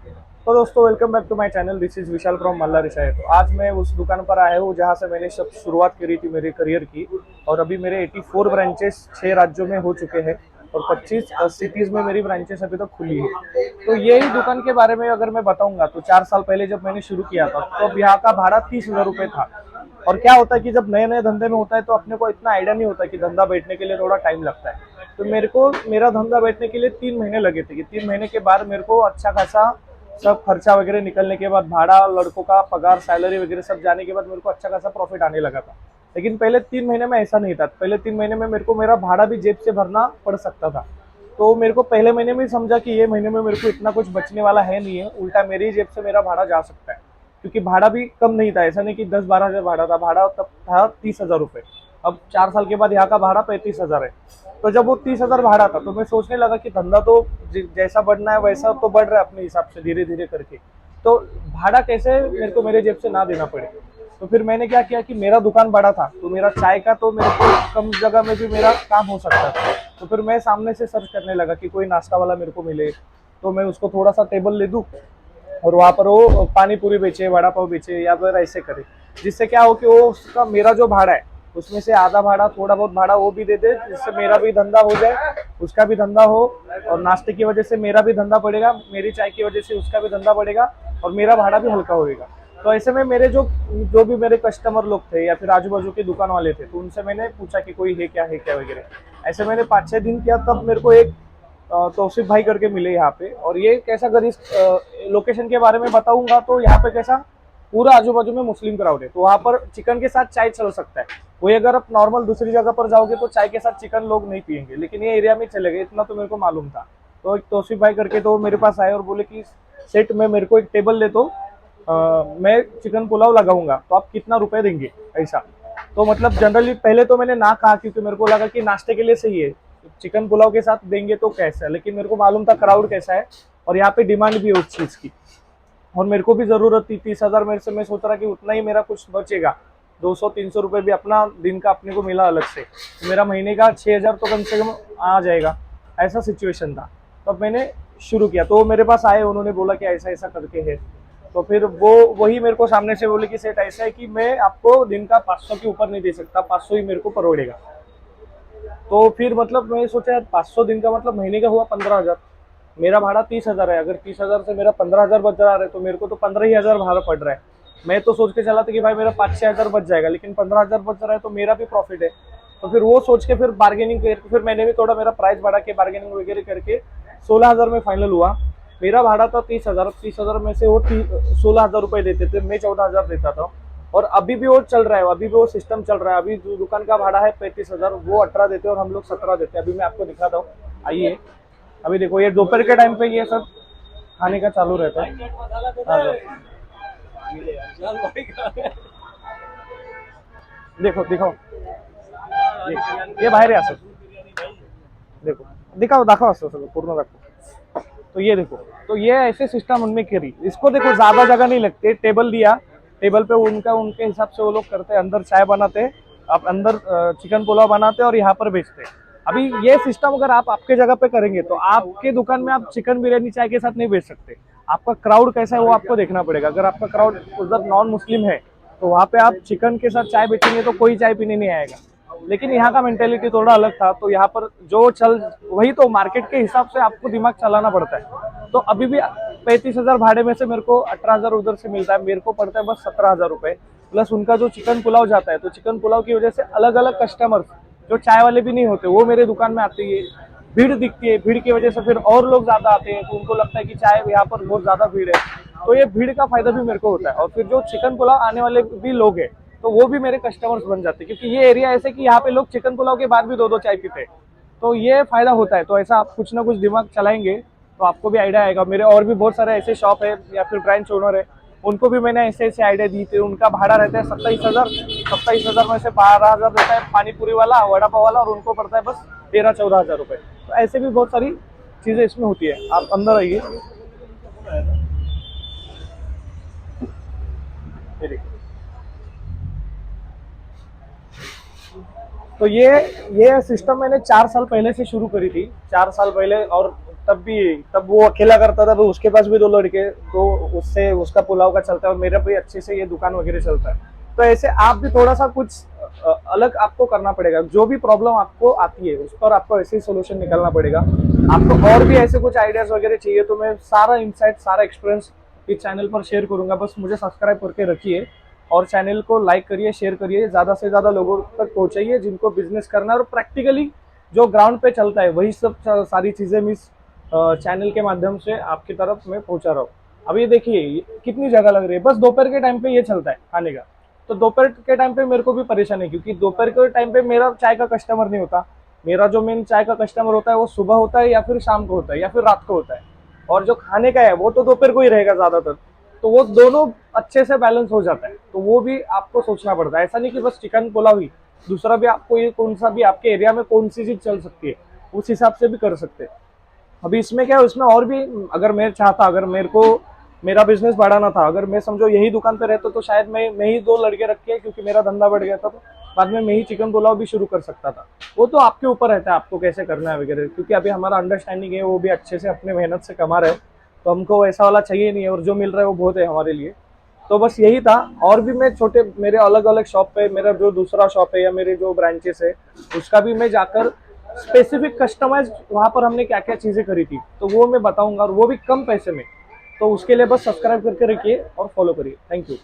तो दोस्तों welcome back to my channel. This is Vishal from मल्ला रिसाय। तो आज मैं उस दुकान पर आया हूँ जहाँ से मैंने सब शुरुआत करी थी मेरे करियर की। और अभी मेरे 84 ब्रांचेस 6 राज्यों में हो चुके हैं और 25 सिटीज में मेरी ब्रांचेस अभी तक खुली है। तो यही दुकान के बारे में अगर मैं बताऊंगा तो 4 साल पहले जब मैंने शुरू किया था तो अब यहाँ का भाड़ा 30,000 रुपये था। और क्या होता है कि जब नए नए धंधे में होता है तो अपने को इतना आइडिया नहीं होता कि धंधा बैठने के लिए थोड़ा टाइम लगता है। तो मेरे को मेरा धंधा बैठने के लिए 3 महीने लगे थे कि 3 महीने के बाद मेरे को अच्छा खासा सब खर्चा वगैरह निकलने के बाद भाड़ा लड़कों का पगार सैलरी वगैरह सब जाने के बाद मेरे को अच्छा खासा प्रॉफिट आने लगा था। लेकिन पहले 3 महीने में ऐसा नहीं था। पहले 3 महीने में मेरे को मेरा भाड़ा भी जेब से भरना पड़ सकता था। तो मेरे को पहले महीने में ही समझा कि ये महीने में मेरे को इतना कुछ बचने वाला है नहीं है, उल्टा मेरी जेब से मेरा भाड़ा जा सकता है। क्योंकि भाड़ा भी कम नहीं था, ऐसा नहीं कि 10-12 हज़ार भाड़ा था। भाड़ा तब था 30,000 रुपये। अब 4 साल के बाद यहाँ का भाड़ा 35,000 है। तो जब वो 30,000 भाड़ा था तो मैं सोचने लगा कि धंधा तो जैसा बढ़ना है वैसा तो बढ़ रहा है अपने हिसाब से धीरे धीरे करके। तो भाड़ा कैसे मेरे को मेरे जेब से ना देना पड़े। तो फिर मैंने क्या किया कि मेरा दुकान बड़ा था तो मेरा चाय का तो मेरे को कम जगह में भी मेरा काम हो सकता था। तो फिर मैं सामने से सर्च करने लगा कि कोई नाश्ता वाला मेरे को मिले तो मैं उसको थोड़ा सा टेबल ले दूँ और वहाँ पर वो पानी पूरी बेचे, वड़ा पाव बेचे या फिर ऐसे करे। जिससे क्या हो कि वो उसका मेरा जो भाड़ा है उसमें से आधा भाड़ा थोड़ा बहुत भाड़ा वो भी दे दे, जिससे मेरा भी धंधा हो जाए, उसका भी धंधा हो। और नाश्ते की वजह से मेरा भी धंधा बढ़ेगा, मेरी चाय की वजह से उसका भी धंधा बढ़ेगा और मेरा भाड़ा भी हल्का होएगा। तो ऐसे में मेरे जो जो भी मेरे कस्टमर लोग थे या फिर आजू बाजू के दुकान वाले थे तो उनसे मैंने पूछा कि कोई है क्या वगैरह। ऐसे मैंने 5-6 दिन किया तब मेरे को एक तौसीफ भाई करके मिले यहाँ पे। और ये कैसा, अगर इस लोकेशन के बारे में बताऊंगा तो यहाँ पे कैसा पूरा आजू बाजू में मुस्लिम क्राउड है तो वहाँ पर चिकन के साथ चाय चल सकता है। वही अगर आप नॉर्मल दूसरी जगह पर जाओगे तो चाय के साथ चिकन लोग नहीं पियेंगे, लेकिन ये एरिया में चलेगा, इतना तो मेरे को मालूम था। तो एक तौसीफ भाई करके तो मेरे पास आए और बोले कि सेट में मेरे को एक टेबल ले दो, मैं चिकन पुलाव लगाऊंगा तो आप कितना रुपए देंगे ऐसा। तो मतलब जनरली पहले तो मैंने ना कहा क्योंकि मेरे को लगा कि नाश्ते के लिए सही है, चिकन पुलाव के साथ देंगे तो कैसा है। लेकिन मेरे को मालूम था क्राउड कैसा है और यहाँ पे डिमांड भी है उस चीज़ की। और मेरे को भी ज़रूरत थी 30,000 मेरे से, मैं सोच रहा कि उतना ही मेरा कुछ बचेगा। 200-300 रुपये भी अपना दिन का अपने को मिला अलग से तो मेरा महीने का 6,000 तो कम से कम आ जाएगा। ऐसा सिचुएशन था। तो अब मैंने शुरू किया तो वो मेरे पास आए, उन्होंने बोला कि ऐसा ऐसा करके है। तो फिर वो वही मेरे को सामने से बोले कि सेठ ऐसा है कि मैं आपको दिन का 500 के ऊपर नहीं दे सकता, 500 ही मेरे को परवड़ेगा। तो फिर मतलब मैं सोचा यार 500 दिन का मतलब महीने का हुआ 15,000। मेरा भाड़ा 30,000 है, अगर 30,000 से मेरा 15,000 बच रहा है तो मेरे को तो 15 ही हजार भाड़ा पड़ रहा है। मैं तो सोच के चला था कि भाई मेरा 5-6 हजार बच जाएगा, लेकिन 15,000 बच रहा है तो मेरा भी प्रॉफिट है। तो फिर वो सोच के फिर बार्गेनिंग करके फिर मैंने भी थोड़ा मेरा प्राइस बढ़ा के बार्गेनिंग वगैरह करके 16,000 में फाइनल हुआ। मेरा भाड़ा था 30,000, 30,000 में से वो 16,000 रुपये देते थे, मैं 14,000 देता था। और अभी भी वो चल रहा है, अभी भी वो सिस्टम चल रहा है। अभी जो दुकान का भाड़ा है 35,000, वो 18 देते हैं और हम लोग 17 देते हैं। अभी मैं आपको दिखाता हूँ, आइए। अभी देखो ये दोपहर के टाइम पे ये सब खाने का चालू रहता है। हाँ देखो दिखाओ, ये बाहेर आहे असं, देखो दिखाओ, दाखव असं सगळं पूर्ण दाखव। तो ये देखो, तो ये ऐसे सिस्टम उनमें करी। इसको देखो ज्यादा जगह नहीं लगती, टेबल दिया, टेबल पे उनका उनके हिसाब से वो लोग करते हैं, अंदर चाय बनाते, आप अंदर चिकन पुलाव बनाते और यहाँ पर बेचते। अभी ये सिस्टम अगर आप आपके जगह पे करेंगे तो आपके दुकान में आप चिकन बिरयानी चाय के साथ नहीं बेच सकते। आपका क्राउड कैसा है वो आपको देखना पड़ेगा। अगर आपका क्राउड उधर नॉन मुस्लिम है तो वहाँ पे आप चिकन के साथ चाय बेचेंगे तो कोई चाय पीने नहीं आएगा। लेकिन यहाँ का मेंटेलिटी थोड़ा अलग था, तो यहाँ पर जो चल वही, तो मार्केट के हिसाब से आपको दिमाग चलाना पड़ता है। तो अभी भी 35,000 भाड़े में से मेरे को 18,000 उधर से मिलता है, मेरे को पड़ता है बस 17,000 रुपये। प्लस उनका जो चिकन पुलाव जाता है तो चिकन पुलाव की वजह से अलग अलग कस्टमर जो चाय वाले भी नहीं होते वो मेरे दुकान में आते हैं। भीड़ दिखती है, भीड़ की वजह से फिर और लोग ज्यादा आते हैं, तो उनको लगता है कि चाय यहाँ पर बहुत ज्यादा भीड़ है। तो ये भीड़ का फायदा भी मेरे को होता है। और फिर जो चिकन पुलाव आने वाले भी लोग हैं तो वो भी मेरे कस्टमर्स बन जाते हैं, क्योंकि ये एरिया ऐसे कि यहाँ पे लोग चिकन पुलाव के बाद भी 2-2 चाय पीते हैं। तो ये फायदा होता है। तो ऐसा आप कुछ ना कुछ दिमाग चलाएंगे तो आपको भी आइडिया आएगा। मेरे और भी बहुत सारे ऐसे शॉप है या फिर ब्रांच ओनर है, उनको भी मैंने ऐसे ऐसे आइडिया दी थे। उनका भाड़ा रहता है 27,000, 27,000 में से 12,000 रहता है पानी पूरी वाला, वड़ा पाव वाला, और उनको पड़ता है बस 13-14 हजार रुपये। तो ऐसे भी बहुत सारी चीजें इसमें होती है। आप अंदर आइए, ये देखिए। तो ये सिस्टम मैंने 4 साल पहले से शुरू करी थी, 4 साल पहले। और तब वो अकेला करता था, तो उसके पास भी 2 लड़के, तो उससे उसका पुलाव का चलता है और मेरा भी अच्छे से ये दुकान वगैरह चलता है। तो ऐसे आप भी थोड़ा सा कुछ अलग आपको करना पड़ेगा। जो भी प्रॉब्लम आपको आती है उस पर आपको ऐसे ही सोल्यूशन निकालना पड़ेगा। आपको और भी ऐसे कुछ आइडियाज वगैरह चाहिए तो मैं सारा इंसाइट, सारा एक्सपीरियंस इस चैनल पर शेयर करूंगा। बस मुझे सब्सक्राइब करके रखिए और चैनल को लाइक करिए, शेयर करिए, ज़्यादा से ज़्यादा लोगों तक पहुंचाइए जिनको बिजनेस करना है और प्रैक्टिकली जो ग्राउंड पे चलता है वही सब सारी चीज़ें मैं इस चैनल के माध्यम से आपकी तरफ मैं पहुंचा रहा हूँ। अभी देखिए कितनी जगह लग रही है, बस दोपहर के टाइम पे ये चलता है खाने का। तो दोपहर के टाइम पे मेरे को भी परेशानी है, क्योंकि दोपहर के टाइम पे मेरा चाय का कस्टमर नहीं होता। मेरा जो मेन चाय का कस्टमर होता है वो सुबह होता है या फिर शाम को होता है या फिर रात को होता है, और जो खाने का है वो तो दोपहर को ही रहेगा ज्यादातर। तो वो दोनों अच्छे से बैलेंस हो जाता है, तो वो भी आपको सोचना पड़ता है। ऐसा नहीं कि बस चिकन पुलाव ही, दूसरा भी आपको ये कौन सा भी आपके एरिया में कौन सी चीज चल सकती है उस हिसाब से भी कर सकते हैं। अभी इसमें क्या है, उसमें और भी अगर मैं चाहता, अगर मेरे को मेरा बिजनेस बढ़ाना था, अगर मैं समझो यही दुकान पे रहता तो शायद मैं ही 2 लड़के रख के, क्योंकि मेरा धंधा बढ़ गया था तो बाद में मैं ही चिकन पुलाव भी शुरू कर सकता था। वो तो आपके ऊपर रहता है आपको कैसे करना है वगैरह, क्योंकि अभी हमारा अंडरस्टैंडिंग है वो भी अच्छे से अपने मेहनत से कमा रहे हैं, तो हमको ऐसा वाला चाहिए नहीं है, और जो मिल रहा है वो बहुत है हमारे लिए। तो बस यही था। और भी मैं छोटे मेरे अलग अलग शॉप पे, मेरा जो दूसरा शॉप है या मेरे जो ब्रांचेस है उसका भी मैं जाकर स्पेसिफिक कस्टमाइज वहां पर हमने क्या क्या चीजें करी थी तो वो मैं बताऊंगा, और वो भी कम पैसे में। तो उसके लिए बस सब्सक्राइब करके रखिए और फॉलो करिए। Thank you.